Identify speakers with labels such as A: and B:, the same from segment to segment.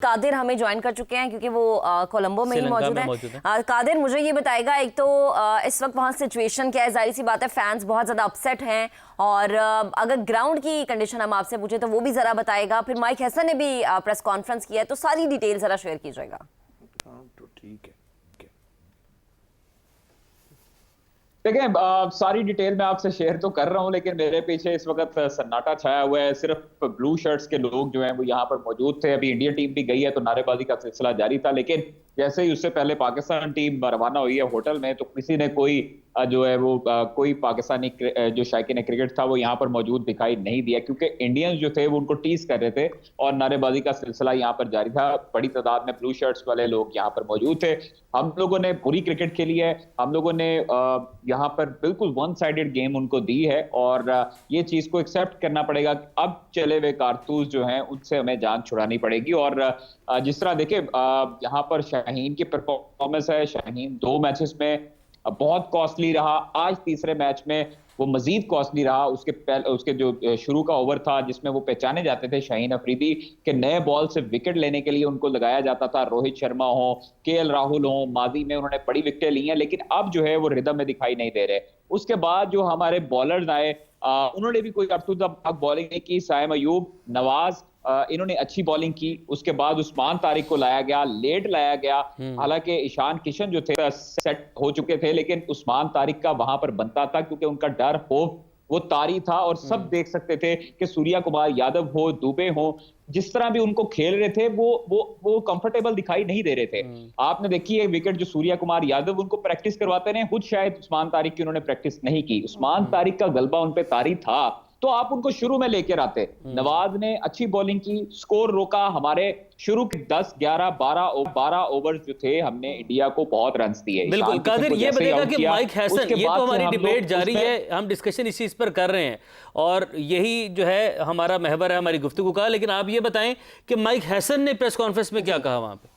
A: कादिर हमें ज्वाइन कर चुके हैं क्योंकि वो कोलंबो में ही मौजूद है। कादिर, मुझे ये बताएगा, एक तो इस वक्त वहाँ सिचुएशन क्या है? जाहिर सी बात है फैंस बहुत ज़्यादा अपसेट हैं, और अगर ग्राउंड की कंडीशन हम आपसे पूछे तो वो भी ज़रा बताएगा। फिर माइक हैसन ने भी प्रेस कॉन्फ्रेंस किया है, तो सारी डिटेल ज़रा शेयर कीजिएगा।
B: तो ठीक है, देखिए सारी डिटेल मैं आपसे शेयर तो कर रहा हूं, लेकिन मेरे पीछे इस वक्त सन्नाटा छाया हुआ है। सिर्फ ब्लू शर्ट्स के लोग जो हैं वो यहाँ पर मौजूद थे। अभी इंडियन टीम भी गई है तो नारेबाजी का सिलसिला जारी था, लेकिन जैसे ही उससे पहले पाकिस्तान टीम रवाना हुई है होटल में, तो किसी ने कोई जो है वो कोई पाकिस्तानी जो शायकीन क्रिकेट था वो यहाँ पर मौजूद दिखाई नहीं दिया, क्योंकि इंडियंस जो थे वो उनको टीज कर रहे थे और नारेबाजी का सिलसिला यहाँ पर जारी था। बड़ी तादाद में ब्लू शर्ट्स वाले लोग यहाँ पर मौजूद थे। हम लोगों ने बुरी क्रिकेट खेली है, हम लोगों ने यहाँ पर बिल्कुल वन साइडेड गेम उनको दी है, और ये चीज को एक्सेप्ट करना पड़ेगा। अब चले हुए कारतूस जो हैं उनसे हमें जान छुड़ानी पड़ेगी। और जिस तरह देखिए यहाँ पर शाहीन की परफॉर्मेंस है, शाहीन 2 मैचेस में बहुत कॉस्टली रहा, आज तीसरे मैच में वो मजीद कॉस्टली रहा। उसके जो शुरू का ओवर था जिसमें वो पहचाने जाते थे शाहीन अफरीदी के नए बॉल से विकेट लेने के लिए उनको लगाया जाता था। रोहित शर्मा हो, केएल राहुल हो, माजी में उन्होंने बड़ी विकेटें ली हैं, लेकिन अब जो है वो रिदम में दिखाई नहीं दे रहे। उसके बाद जो हमारे बॉलर्स आए उन्होंने भी कोई अर्थूजाक बॉलिंग नहीं की। साइम अयूब, नवाज, इन्होंने अच्छी बॉलिंग की। उसके बाद उस्मान तारिक को लाया गया, लेट लाया गया। हालांकि ईशान किशन जो थे सेट हो चुके थे, लेकिन उस्मान तारिक का वहां पर बनता था क्योंकि उनका डर होप वो तारी था, और सब देख सकते थे कि सूर्या कुमार यादव हो, दुबे हो, जिस तरह भी उनको खेल रहे थे वो कंफर्टेबल दिखाई नहीं दे रहे थे। आपने देखी है विकेट जो सूर्या कुमार यादव उनको प्रैक्टिस करवाते रहे, खुद शायद उस्मान तारिक की उन्होंने प्रैक्टिस नहीं की। उस्मान तारिक का गलबा उन पे तारी था तो आप उनको शुरू में लेकर आते। नवाज ने अच्छी बॉलिंग की, स्कोर रोका। हमारे शुरू के 10, 11, 12 ओवर जो थे हमने इंडिया को बहुत रन्स दिए।
C: बिल्कुल कादिर, ये बताएगा कि माइक हैसन, ये तो हमारी डिबेट जारी है, हम डिस्कशन इस चीज पर कर रहे हैं और यही जो है हमारा महवर है हमारी गुफ्तगू का। लेकिन आप ये बताएं कि माइक हैसन ने प्रेस कॉन्फ्रेंस में क्या कहा वहां पे?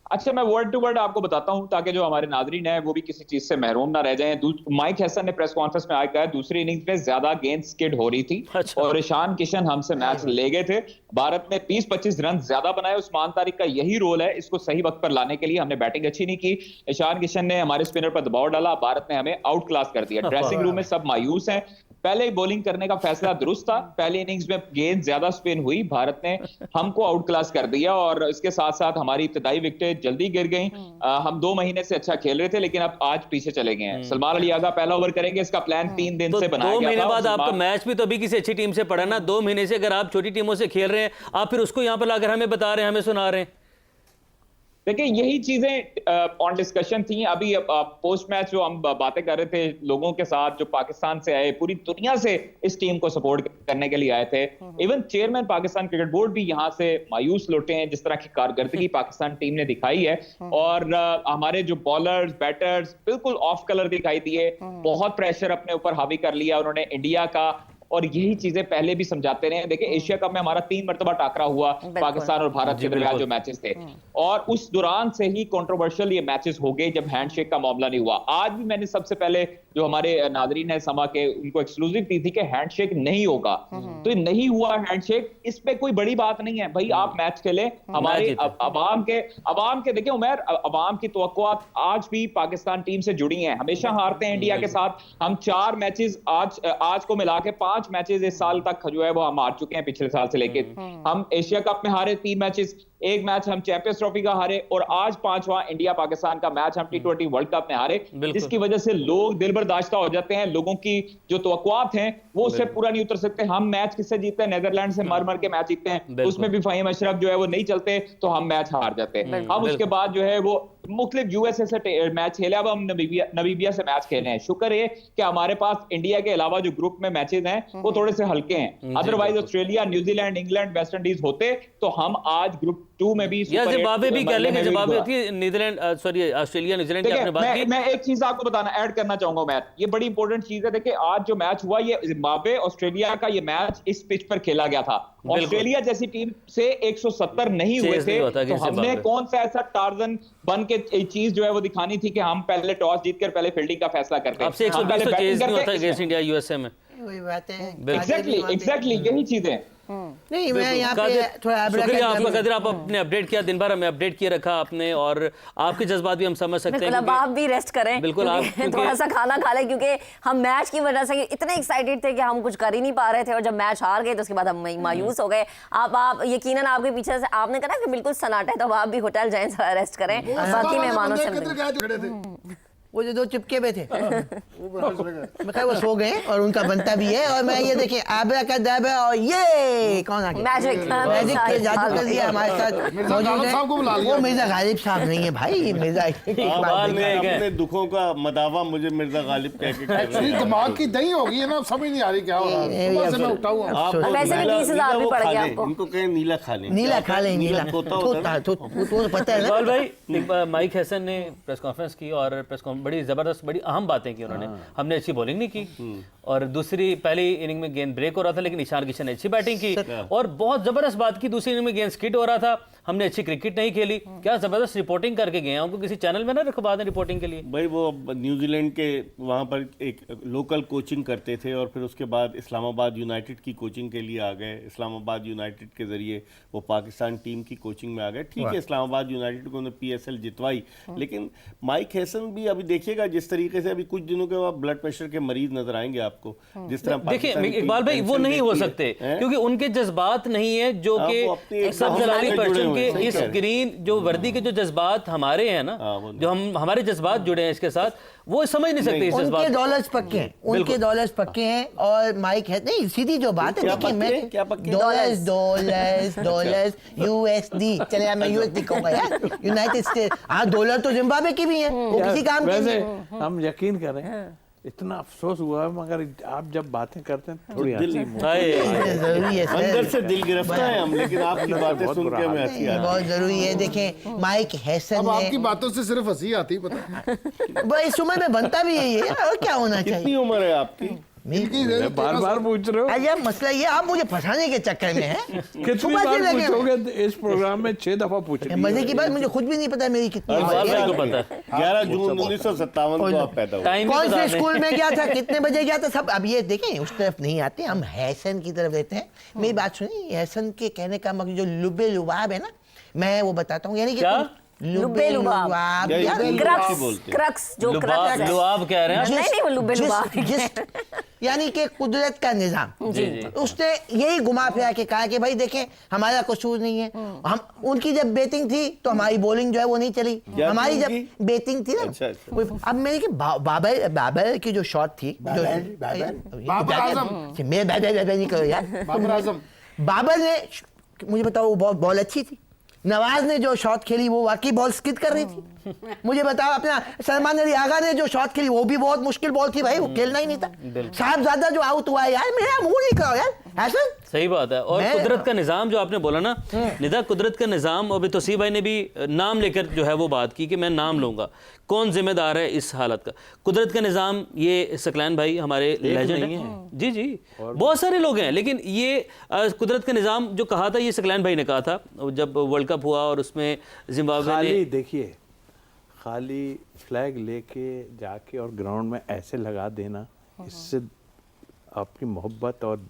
B: अच्छा, मैं वर्ड टू वर्ड आपको बताता हूं ताकि जो हमारे नाजरीन है वो भी किसी चीज से महरूम ना रह जाएं। माइक हैसन ने प्रेस कॉन्फ्रेंस में आकर दूसरी इनिंग्स में ज्यादा गेंद स्किड हो रही थी। अच्छा। और ईशान किशन हमसे मैच ले गए थे। भारत ने 20-25 रन ज्यादा बनाए। उस्मान तारिक का यही रोल है, इसको सही वक्त पर लाने के लिए। हमने बैटिंग अच्छी नहीं की, ईशान किशन ने हमारे स्पिनर पर दबाव डाला, भारत ने हमें आउट क्लास कर दिया। ड्रेसिंग रूम में सब मायूस हैं। पहले बॉलिंग करने का फैसला दुरुस्त था, पहले इनिंग्स में गेंद ज्यादा स्पिन हुई, भारत ने हमको आउट क्लास कर दिया, और इसके साथ साथ हमारी इब्तिदाई विकेटें जल्दी गिर गई। हम 2 महीने से अच्छा खेल रहे थे, लेकिन अब आज पीछे चले गए हैं। सलमान अली आगा पहला ओवर करेंगे, इसका प्लान 3 दिन से बनाया गया था।
C: 2 महीने बाद आपका मैच भी तो अभी किसी अच्छी टीम से पड़ा ना। 2 महीने से अगर आप छोटी टीमों से खेल रहे हैं, आप फिर उसको यहाँ पर लाकर हमें बता रहे हैं, हमें सुना रहे हैं।
B: देखिए यही चीजें ऑन डिस्कशन थी। अभी पोस्ट मैच जो हम बातें कर रहे थे लोगों के साथ जो पाकिस्तान से आए, पूरी दुनिया से इस टीम को सपोर्ट करने के लिए आए थे। Even chairman Pakistan cricket board भी यहां से मायूस लौटे हैं जिस तरह की कारकर्दगी पाकिस्तान टीम ने दिखाई है। और हमारे जो बॉलर्स, बैटर्स बिल्कुल ऑफ कलर दिखाई दिए, बहुत प्रेशर अपने ऊपर हावी कर लिया उन्होंने इंडिया का, और यही चीजें पहले भी समझाते रहे। देखिए एशिया कप में हमारा 3 मरतबा टाकरा हुआ पाकिस्तान और भारत के दरमियान जो मैचेस थे, और उस दौरान से ही कंट्रोवर्शियल ये मैचेस हो गए जब हैंडशेक का मामला नहीं हुआ। आज भी मैंने सबसे पहले जो हमारे नाजरीन है समा के उनको एक्सक्लूसिव दी थी कि हैंडशेक नहीं होगा, तो ये नहीं हुआ हैंडशेक, इस पे कोई बड़ी बात नहीं है भाई। आप मैच खेले, हमारे अवाम के देखिए उमर, अवाम की तवक्कुआत आज भी पाकिस्तान टीम से जुड़ी हैं। हमेशा हारते हैं इंडिया के साथ। हम 4 मैचेस आज को मिला के 5 मैचेस इस साल तक जो है वो हम हार चुके हैं, पिछले साल से लेके। हम एशिया कप में हारे 3 मैचेस, 1 मैच हम चैंपियंस ट्रॉफी का हारे, और आज 5वां इंडिया पाकिस्तान का मैच हम T20 वर्ल्ड कप में हारे, जिसकी वजह से लोग दिल बर्दाश्ता हो जाते हैं। लोगों की जो तवक्कुआत हैं वो उससे पूरा नहीं उतर सकते। हम मैच किससे जीतते हैं? नीदरलैंड से मर के मैच जीतते हैं, उसमें भी फहीम अशरफ जो है वो नहीं चलते तो हम मैच हार जाते हैं। हम उसके बाद जो है वो मुख्तलिफ यूएसए से मैच खेले, अब हम नमीबिया से मैच खेले हैं। शुक्र है कि हमारे पास इंडिया के अलावा जो ग्रुप में मैचेस हैं वो थोड़े से हल्के हैं। Otherwise Australia, New Zealand, England, West Indies होते तो हम आज ग्रुप 2 में भी
C: जिम्बाब्वे भी कह लेंगे। जिम्बाब्वे होती है नीदरलैंड, सॉरी ऑस्ट्रेलिया, न्यूजीलैंड की आपने बात की।
B: मैं एक चीज आपको बताना ऐड करना चाहूंगा मैं, ये बड़ी इंपॉर्टेंट चीज है। देखिए आज जो मैच हुआ ये जिम्बाब्वे ऑस्ट्रेलिया का ये मैच इस पिच पर खेला गया था। ऑस्ट्रेलिया जैसी टीम से 170 नहीं हुए थे, तो हमने कौन सा ऐसा टार्जन बन के चीज जो है वो दिखानी थी कि हम पहले टॉस जीतकर पहले फील्डिंग का फैसला करते हैं।
C: अब से 120 तो चेज नहीं होता अगेंस्ट इंडिया यूएसए में।
D: वही बात है।
B: एग्जैक्टली यही चीजें
D: नहीं, मैं यहाँ पे थोड़ा
C: शुक्रिया आपका कदर, आप अपने अपडेट किया, दिन भर हमें अपडेट किए रखा आपने, और आपके जज्बात भी हम समझ सकते हैं।
A: आप भी रेस्ट करें,
C: बिल्कुल, आप
A: थोड़ा सा खाना खा लें, क्योंकि हम मैच की वजह से इतने एक्साइटेड थे कि हम कुछ कर ही नहीं पा रहे थे, और जब मैच हार गए तो उसके बाद हम मायूस हो गए। आप यकीनन आपके पीछे से आपने कहा कि बिल्कुल सन्नाटा है, तो आप भी होटल जाएं, रेस्ट करें, बाकी मेहमानों से
D: वो जो दो चिपके पे थे मैं कहा वो सो गए, और उनका बनता भी है। और मैं ये देखिए आबराकादाबरा, और ये कौन आ गया, मैजिक के जादू कर दिया हमारे साथ मौजूद है। वो मिर्जा गालिब साहब नहीं है भाई, मिर्जा
E: अपने दुखों का मदावा मुझे मिर्जा गालिब कह के कर रहे हैं।
F: दिमाग की दही हो गई है ना, समझ नहीं आ रही क्या हो रहा है। सुबह से मैं उठा हूं।
A: वैसे भी 20,000 भी पड़ गया आपको।
E: इनको कहें नीला खा लें,
D: नीला खा लें, नीला तो पता है ना।
C: भाई माइक हैसन ने प्रेस कॉन्फ्रेंस की, और प्रेस बड़ी जबरदस्त, बड़ी अहम बातें की उन्होंने। हमने अच्छी बॉलिंग नहीं की, और दूसरी पहली इनिंग में गेंद ब्रेक हो रहा था, लेकिन ईशान किशन ने अच्छी बैटिंग की, और बहुत जबरदस्त बात की, दूसरी इनिंग में गेंद स्किड हो रहा था, हमने अच्छी क्रिकेट नहीं खेली। क्या जबरदस्त रिपोर्टिंग करके गए हैं, उनको किसी चैनल में ना रखवा दें रिपोर्टिंग के लिए।
E: भाई वो न्यूजीलैंड के वहाँ पर एक लोकल कोचिंग करते थे, और फिर उसके बाद इस्लामाबाद यूनाइटेड की कोचिंग के लिए आ गए। इस्लामाबाद यूनाइटेड के जरिए वो पाकिस्तान टीम की कोचिंग में आ गए। ठीक है, इस्लामाबाद यूनाइटेड को उन्होंने PSL जितवाई, लेकिन माइक हैसन भी अभी देखिएगा जिस तरीके से अभी कुछ दिनों के बाद ब्लड प्रेशर के मरीज नजर आएंगे आपको, जिस तरह
C: देखिए इकबाल भाई वो नहीं हो सकते, क्योंकि उनके जज्बात नहीं है जो कि सब जलाली परचम के इस ग्रीन जो वर्दी के जो जज्बात हमारे हैं ना, जो हमारे जज्बात जुड़े हैं इसके साथ, वो समझ नहीं सकते इस जज्बात।
D: उनके डॉलर्स पक्के हैं, उनके डॉलर्स पक्के हैं, और माइक है नहीं, सीधी जो बात है, देखिए मैं डॉलर्स USD, चले मैं USD कहूंगा यार, यूनाइटेड स्टेट। हाँ, डॉलर तो जिम्बाब्वे की भी है, वो किसी काम के नहीं।
G: हम यकीन करें, इतना अफसोस हुआ, मगर आप जब बातें करते हैं थोड़ी
D: जरूरी है,
E: अंदर से दिल गिरफ्ता है हम, लेकिन आपकी बातें सुन के हमें हंसी आती है।
D: बहुत जरूरी है। देखें माइक हैसन
F: अब आपकी बातों से सिर्फ हंसी आती है, पता
D: भाई इस उम्र में बनता भी यही है, और क्या होना चाहिए।
E: कितनी उम्र है आपकी?
G: बार बार पूछ रहे हो।
D: अरे मुसला ये आप मुझे फंसाने के चक्कर में हैं।
G: कितनी बार पूछोगे इस प्रोग्राम में? 6 दफा पूछ रहे।
D: मजे की बात, मुझे खुद भी नहीं पता मेरी कितनी उम्र है।
E: 11 जून 1957 को आप पैदा हुए।
D: कौन से स्कूल में गया था, कितने बजे गया था, सब। अब ये देखें, उस तरफ नहीं आते, हम हैसन की तरफ रहते हैं। मेरी बात सुनिए, हैसन के कहने का मकसद जो लुबे लुबाब है ना, मैं वो बताता हूँ, यानी कि
A: लुबे लुबाब, क्रक्स, जो क्रक्स है।
C: लुबाब कह रहे हैं,
A: नहीं वो लुबे लुबाब,
D: यानी कि कुदरत का निजाम। उसने यही घुमा फिरा के कहा कि भाई देखें हमारा कसूर नहीं है, हम उनकी जब बैटिंग थी तो हमारी बॉलिंग जो है वो नहीं चली, हमारी जब बैटिंग थी ना। अब मेरी कि बाबर की जो शॉट थी, बाबर ने, मुझे बताओ वो बॉल अच्छी थी। नवाज ने जो शॉट खेली वो वाकई बॉल स्किड कर रही थी। मुझे बताओ, अपना सलमान अली आगा ने जो शॉट खेली वो भी बहुत मुश्किल बॉल थी भाई, वो खेलना ही नहीं था। साहबजादा जो आउट हुआ यार, मेरा मुंह नहीं करो यार, ऐसा
C: सही बात है। और कुदरत का निज़ाम जो आपने बोला ना निदा, कुदरत का निज़ाम, और तोसीफ भाई ने भी नाम लेकर जो है वो बात की कि मैं नाम लूंगा, कौन जिम्मेदार है इस हालत का। कुदरत का निज़ाम, ये सकलैन भाई हमारे लेजेंड हैं, जी जी, बहुत सारे लोग हैं, लेकिन ये कुदरत का निज़ाम जो कहा था, ये सकलैन भाई ने कहा था जब वर्ल्ड कप हुआ, और उसमें जिम्बाब्वे ने,
G: देखिए खाली फ्लैग लेके जाके और ग्राउंड में ऐसे लगा देना, इससे आपकी मोहब्बत और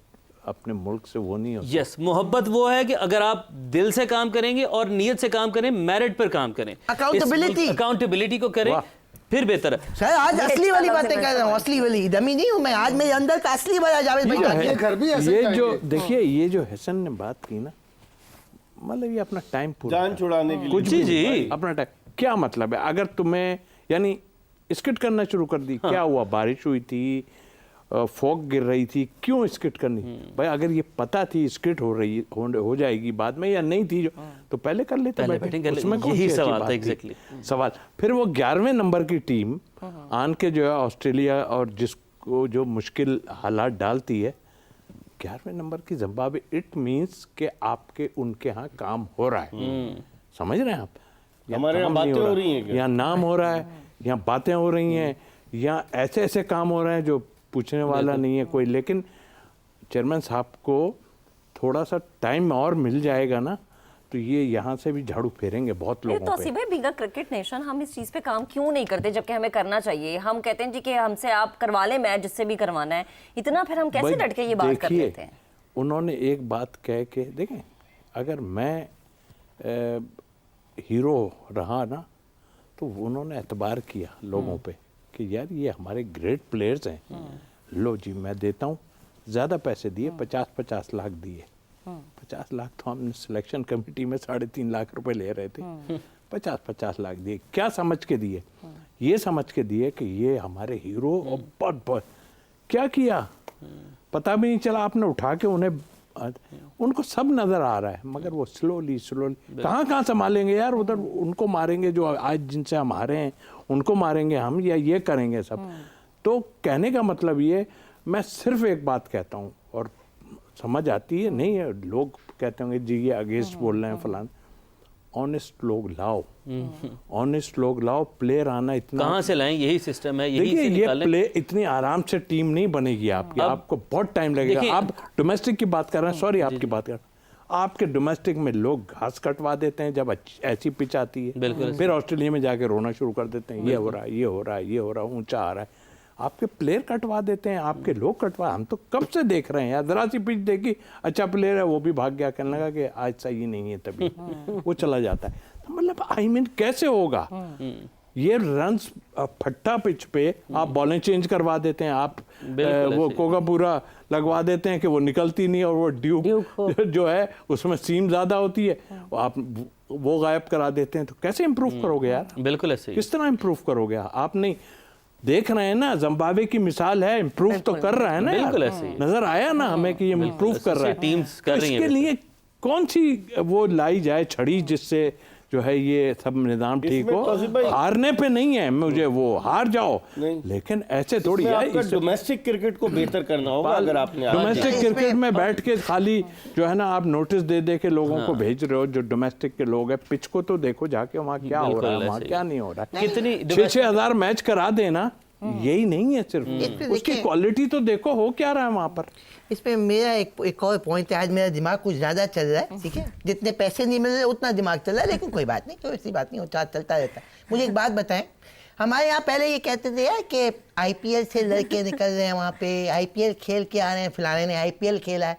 G: अपने मुल्क से वो नहीं होता।
C: यस, मोहब्बत वो है कि अगर आप दिल से काम करेंगे और नीयत से काम करें, मेरिट पर काम करें, अकाउंटेबिलिटी को करें, फिर बेहतर है।
D: सर आज असली वाली बातें कर रहा हूँ, असली वाली डमी नहीं हूँ मैं, आज मेरे अंदर का असली वाला जावेद भाई
F: घर भी ऐसे
G: ये जो देखिए, ये जो हसन ने बात की ना, मतलब ये अपना टाइम पूरा
E: जान छुड़ाने के लिए,
G: कुछ जी अपना टाइम, क्या मतलब है? अगर तुम्हें यानी स्किट करना शुरू कर दी, क्या हुआ? बारिश हुई थी, फॉग गिर रही थी, क्यों स्किट करनी? भाई अगर ये पता थी स्किट हो जाएगी बाद में या नहीं थी, तो पहले कर लेते, उसमें यही सवाल था। एग्जैक्टली सवाल। फिर वो 11वें नंबर की टीम आन के जो है ऑस्ट्रेलिया, और जिसको जो मुश्किल हालात डालती है, 11वें नंबर की जिम्बाब्वे, इट मीन्स कि आपके उनके यहाँ काम हो रहा है। समझ रहे हैं आप?
E: हमारे यहाँ बातें हो रही हैं,
G: यहाँ नाम हो रहा है, यहाँ बातें हो रही हैं, यहाँ ऐसे ऐसे काम हो रहे हैं जो पूछने वाला नहीं है कोई। लेकिन चेयरमैन साहब को थोड़ा सा टाइम और मिल जाएगा ना, तो ये यहाँ से भी झाड़ू फेरेंगे बहुत लोगों पे।
A: तो बीइंग अ क्रिकेट नेशन, हम इस चीज पे काम क्यों नहीं करते, जबकि हमें करना चाहिए? हम कहते हैं जी कि हमसे आप करवा लें मैच, जिससे भी करवाना है, इतना फिर हम कैसे डट के ये बात कर लेते हैं?
G: उन्होंने एक बात कह के देखें, अगर मैं हीरो रहा ना तो उन्होंने एतबार किया लोगों पे कि यार ये हमारे ग्रेट प्लेयर्स हैं, लो जी मैं देता हूँ, ज़्यादा पैसे दिए, 50-50 लाख दिए। 50 लाख तो हमने सिलेक्शन कमेटी में 3.5 लाख रुपए ले रहे थे, 50-50 लाख दिए। क्या समझ के दिए? ये समझ के दिए कि ये हमारे हीरो, और बहुत क्या किया पता भी नहीं चला, आपने उठा के उन्हें, उनको सब नजर आ रहा है, मगर वो स्लोली कहाँ संभालेंगे यार, उधर उनको मारेंगे जो आज जिनसे हम हारे हैं, उनको मारेंगे हम, या ये करेंगे सब। तो कहने का मतलब ये, मैं सिर्फ एक बात कहता हूँ और समझ आती है, नहीं है लोग कहते होंगे जी ये अगेंस्ट बोल रहे हैं फलान, ऑनेस्ट लोग लाओ, ऑनेस्ट लोग लाओ, प्लेयर आना इतना
C: कहाँ से लाएं, यही सिस्टम है, यही से
G: ये
C: निकालें।
G: प्ले इतनी आराम से टीम नहीं बनेगी आपकी, आपको बहुत टाइम लगेगा। आप डोमेस्टिक की बात कर रहे हैं, सॉरी आपकी बात कर रहे हैं, आपके डोमेस्टिक में लोग घास कटवा देते हैं जब ऐसी पिच आती है, फिर ऑस्ट्रेलिया में जाके रोना शुरू कर देते हैं, ये हो रहा है, ये हो रहा है, ये हो रहा है, ऊंचा आ रहा है। आपके प्लेयर कटवा देते हैं, आपके लोग कटवा, हम तो कब से देख रहे हैं यार, जरा सी पिच देखी, अच्छा प्लेयर है, वो भी भाग गया, कहने लगा कि आज सही नहीं है, तभी वो चला जाता है। तो मतलब आई मीन कैसे होगा ये रन्स, फट्टा पिच पे आप बॉलें चेंज करवा देते हैं, आप वो कोका पूरा लगवा देते हैं कि वो निकलती नहीं, और वो ड्यूक जो है उसमें सीम ज्यादा होती है, आप वो गायब करा देते हैं। तो कैसे इंप्रूव करोगे यार?
C: बिल्कुल ऐसे ही।
G: किस तरह इंप्रूव करोगे आप? नहीं देख रहे हैं ना, जिम्बाब्वे की मिसाल है, इंप्रूव तो कर रहा है ना,
C: बिल्कुल ऐसे ही।
G: नजर आया ना हमें कि ये इंप्रूव कर रहा है,
C: टीम्स कर रही हैं।
G: इसके लिए कौन सी वो लाई जाए छड़ी जिससे जो है ये सब निजाम ठीक हो? हारने पे नहीं है मुझे, वो हार जाओ, लेकिन ऐसे थोड़ी है।
E: डोमेस्टिक क्रिकेट को बेहतर करना होगा। अगर आपने
G: डोमेस्टिक क्रिकेट में बैठ के खाली जो है ना आप नोटिस दे दे के लोगों को भेज रहे हो, जो डोमेस्टिक के लोग हैं, पिच को तो देखो जाके वहाँ क्या हो रहा है, वहाँ क्या नहीं हो रहा है।
C: कितनी
G: 6-6 हजार मैच करा देना, यही नहीं है सिर्फ, उसकी क्वालिटी तो देखो हो क्या रहा है वहाँ पर।
D: इसमें मेरा एक और पॉइंट है, आज मेरा दिमाग कुछ ज़्यादा चल रहा है, ठीक है, जितने पैसे नहीं मिल रहे उतना दिमाग चल रहा है, लेकिन कोई बात नहीं, कोई ऐसी बात नहीं, वो चलता रहता है। मुझे एक बात बताएं, हमारे यहाँ पहले ये कहते थे यार कि आईपीएल से लड़के निकल रहे हैं, वहाँ पे आईपीएल खेल के आ रहे हैं, फलाने ने आईपीएल खेला है,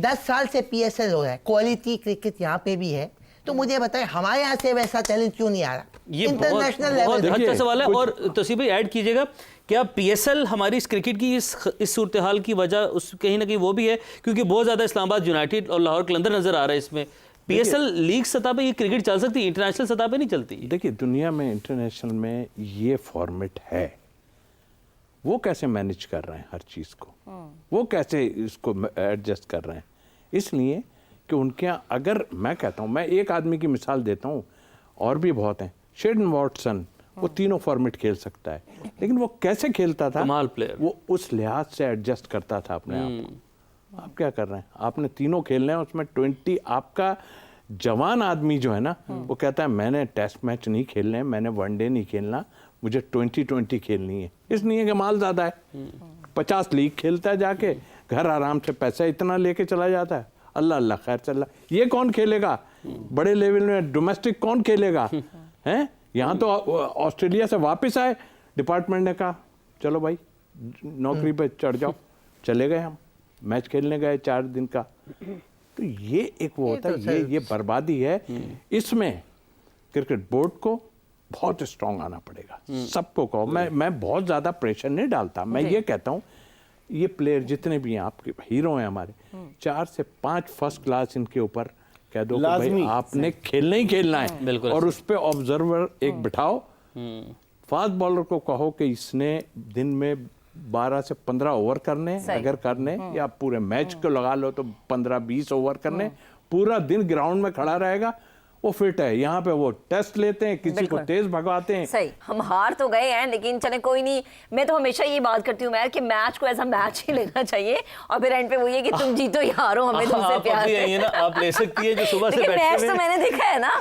D: 10 साल से पीएसएल हो रहा है, क्वालिटी क्रिकेट यहाँ पे भी है। तो मुझे बताएं हमारे यहाँ से वैसा टैलेंट क्यों नहीं आ रहा?
C: ये
D: इंटरनेशनल
C: बहुत
D: लेवल
C: अच्छा सवाल है। और तौसीफ भाई ऐड कीजिएगा, क्या पीएसएल हमारी इस क्रिकेट की इस सूरत हाल की वजह उस कहीं ना कहीं वो भी है, क्योंकि बहुत ज़्यादा इस्लामाबाद यूनाइटेड और लाहौर कलंदर नज़र आ रहा है इसमें। पीएसएल लीग सतह पे ये क्रिकेट चल सकती है, इंटरनेशनल सतह पे नहीं चलती।
G: देखिए दुनिया में इंटरनेशनल में ये फॉर्मेट है, वो कैसे मैनेज कर रहे हैं हर चीज़ को, वो कैसे इसको एडजस्ट कर रहे हैं, इसलिए कि उनके यहाँ, अगर मैं कहता हूँ, मैं एक आदमी की मिसाल देता हूँ, और भी बहुत हैं, शेडन वॉटसन, वो तीनों फॉर्मेट खेल सकता है, लेकिन वो कैसे खेलता था,
C: कमाल प्लेयर,
G: वो उस लिहाज से एडजस्ट करता था अपने आप को। आप क्या कर रहे हैं, आपने तीनों खेलने हैं, उसमें 20, आपका जवान आदमी जो है ना, वो कहता है मैंने टेस्ट मैच नहीं खेलने, मैंने वनडे नहीं खेलना, मुझे 20-20 खेलनी है, इसलिए कि माल ज़्यादा है, 50 लीग खेलता है, जाके घर आराम से पैसा इतना लेके चला जाता है, अल्लाह अल्लाह खैर चल। ये कौन खेलेगा बड़े लेवल में, डोमेस्टिक कौन खेलेगा? हैं यहाँ तो ऑस्ट्रेलिया से वापस आए, डिपार्टमेंट ने कहा चलो भाई नौकरी पे चढ़ जाओ, चले गए हम, मैच खेलने गए 4 दिन का। तो ये एक वो होता है, ये बर्बादी है। इसमें क्रिकेट बोर्ड को बहुत स्ट्रांग आना पड़ेगा, सबको कहो। मैं बहुत ज़्यादा प्रेशर नहीं डालता, मैं ये कहता हूँ ये प्लेयर जितने भी हैं, आपके हीरो हैं हमारे, 4 से 5 फर्स्ट क्लास इनके ऊपर कह दो कि भाई आपने खेलना ही खेलना है, और उस पर ऑब्जर्वर एक बिठाओ। फास्ट बॉलर को कहो कि इसने दिन में 12 से 15 ओवर करने, अगर करने, या पूरे मैच को लगा लो तो 15-20 ओवर करने, पूरा दिन ग्राउंड में खड़ा रहेगा, वो फिट है। यहाँ पे वो टेस्ट लेते हैं, किसी को तेज भगवाते हैं।
A: सही, हम हार तो गए हैं, लेकिन चले कोई नहीं। मैं तो हमेशा ये बात करती हूँ मैं कि मैच को ऐसा मैच ही लेना चाहिए, और फिर एंड पे वो ये कि तुम जीतो या हारो, हमें तुमसे प्यार है।
C: ना, आप ले सकती है जो सुबह से
A: मैच तो मैंने देखा है ना,